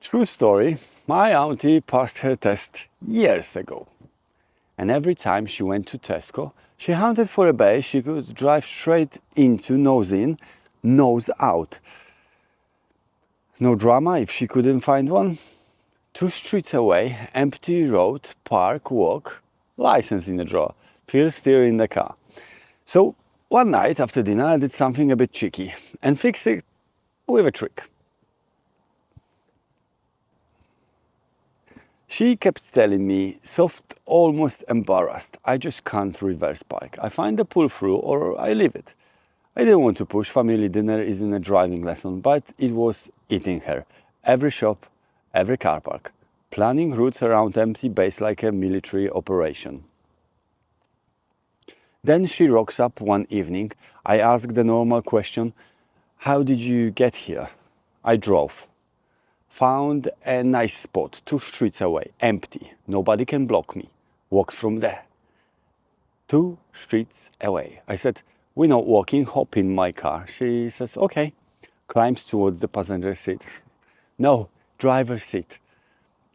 True story, my auntie passed her test years ago. And every time she went to Tesco, she hunted for a bay she could drive straight into, nose in, nose out. No drama if she couldn't find one. 2 streets away, empty road, park, walk, license in the drawer, feel steer in the car. So one night after dinner I did something a bit cheeky and fixed it with a trick. She kept telling me, soft, almost embarrassed, I just can't reverse park. I find a pull through or I leave it. I didn't want to push, family dinner isn't a driving lesson, but it was eating her. Every shop, every car park, planning routes around empty bays like a military operation. Then she rocks up one evening. I ask the normal question, how did you get here? I drove. Found a nice spot 2 streets away, empty, nobody can block me. Walked from there. 2 streets away. I said, we're not walking, hop in my car. She says, okay. Climbs towards the passenger seat. No, driver's seat.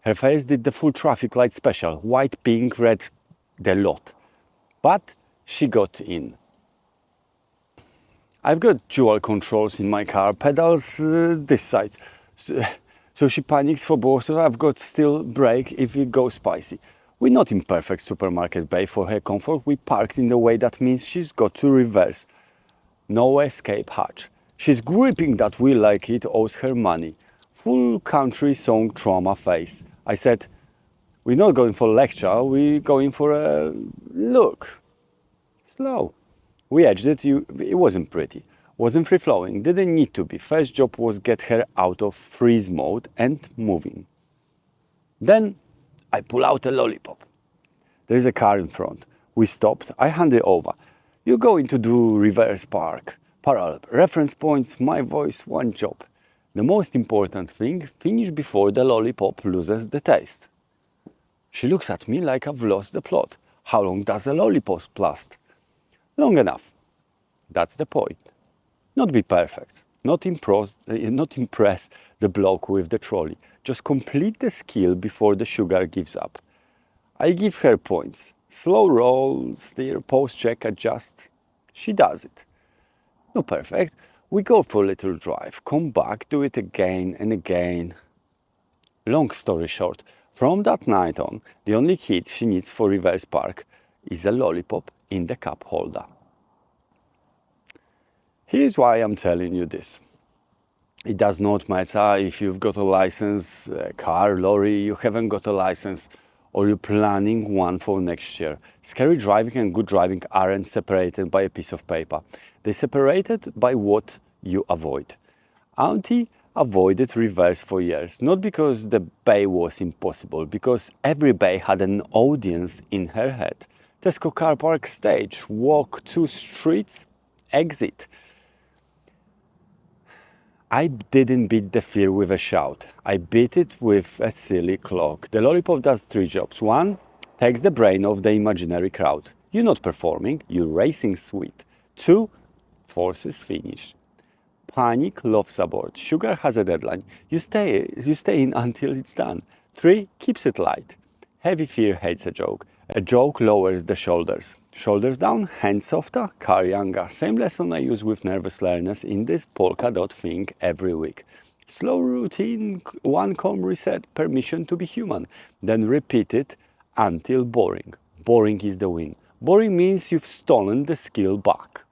Her face did the full traffic light special, white, pink, red, the lot. But she got in. I've got dual controls in my car, pedals this side. So she panics for both, so I've got still brake if it goes spicy. We're not in perfect supermarket bay for her comfort. We parked in the way that means she's got to reverse. No escape hatch. She's gripping that wheel like it owes her money. Full country song trauma face. I said, we're not going for a lecture, we're going for a look. Slow. We edged it, it wasn't pretty. Wasn't free-flowing, didn't need to be. First job was get her out of freeze mode and moving. Then I pull out a lollipop. There's a car in front. We stopped, I hand it over. You're going to do reverse park. Parallel, reference points, my voice, one job. The most important thing, finish before the lollipop loses the taste. She looks at me like I've lost the plot. How long does a lollipop last? Long enough. That's the point. Not be perfect, not impress the bloke with the trolley. Just complete the skill before the sugar gives up. I give her points. Slow roll, steer, pause, check, adjust. She does it. Not perfect. We go for a little drive, come back, do it again and again. Long story short, from that night on, the only hit she needs for reverse park is a lollipop in the cup holder. Here's why I'm telling you this. It does not matter if you've got a license, a car, lorry, you haven't got a license, or you're planning one for next year. Scary driving and good driving aren't separated by a piece of paper. They're separated by what you avoid. Auntie avoided reverse for years, not because the bay was impossible, because every bay had an audience in her head. Tesco car park stage, walk 2 streets, exit. I didn't beat the fear with a shout. I beat it with a silly clock. The lollipop does 3 jobs. 1, takes the brain of the imaginary crowd. You're not performing, you're racing sweet. 2, forces finish. Panic loves abort. Sugar has a deadline. You stay in until it's done. 3, keeps it light. Heavy fear hates a joke. A joke lowers the shoulders. Shoulders down, hands softer, car younger. Same lesson I use with nervous learners in this Polkadot thing every week. Slow routine, 1 calm reset, permission to be human. Then repeat it until boring. Boring is the win. Boring means you've stolen the skill back.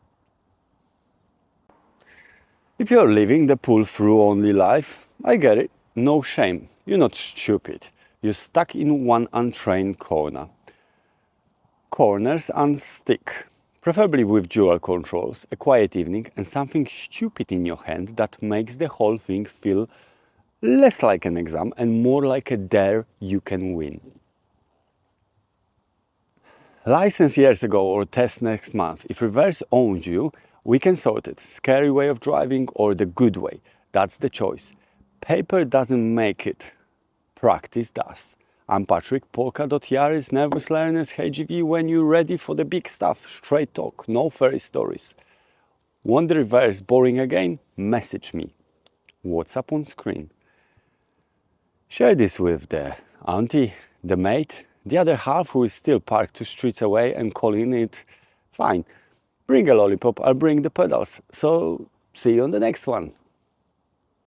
If you're living the pull-through only life, I get it. No shame. You're not stupid. You're stuck in one untrained corner. Corners unstick, preferably with dual controls, a quiet evening and something stupid in your hand that makes the whole thing feel less like an exam and more like a dare you can win. License years ago or test next month. If reverse owns you, we can sort it. Scary way of driving or the good way. That's the choice. Paper doesn't make it. Practice does. I'm Patrick, Polkadot, Yaris, Nervous Learners, HGV. When you're ready for the big stuff, straight talk, no fairy stories. Want the reverse boring again? Message me. WhatsApp on screen. Share this with the auntie, the mate, the other half who is still parked 2 streets away and calling it fine. Bring a lollipop, I'll bring the pedals. So see you on the next one.